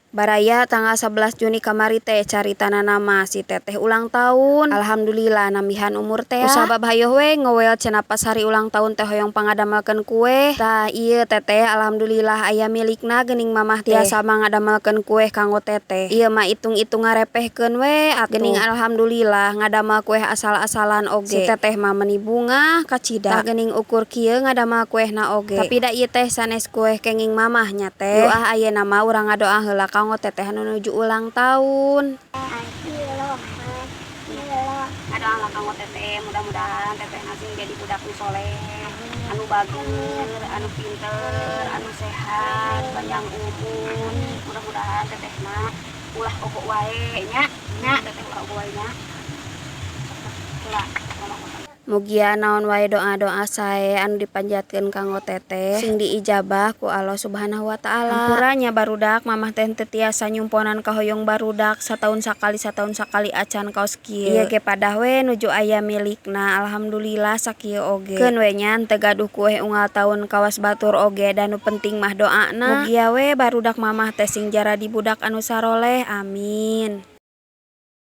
Baraya tanggal 11 Juni kamari teh caritana nama si teteh ulang tahun. Alhamdulillah nambihan umur teh. Kusabab hayo we ngewel cenah pas hari ulang tahun teh hoyong pangadamelkeun kue. Tah ieu teteh alhamdulillah aya milikna geuning mamah teh tiasa mangadamelkeun kue kanggo teteh. Ieu mah itung-itung ngarepehkeun we atuh. Geuning alhamdulillah ngadamel kue asal-asalan oge. Si teteh mah meuni bunga kacida. Tah geuning ukur kieu ngadamel kuehna oge. Tapi da ieu teh sanes kue kenging mamah nya teh. Doa ayeuna mah urang ngadoa heula kanggo teteh anu nuju ulang tahun. Ngadoa lah kanggo teteh, mudah-mudahan teteh sing jadi budak nu soleh, anu bagus, anu pinter, anu sehat, panjang umur. Mudah-mudahan teteh mah ulah ogo wae nya, teteh ulah ogo wae nya. Mugia naon wae doa-doa sae anu dipanjatkeun kanggo teteh sing diijabah ku Allah Subhanahu wa taala. Hampuranya barudak mamah teh teu tiasa nyumponan ka hoyong barudak satahun sakali acan kaos kieu. Ieu ge padah we nuju aya milikna. Alhamdulillah sakieu oge. Keun we nya teu gaduh kueh unggal tahun kawas batur oge dan nu penting mah doana. Mugia we barudak mamah teh sing jaradi budak anu saroleh. Amin.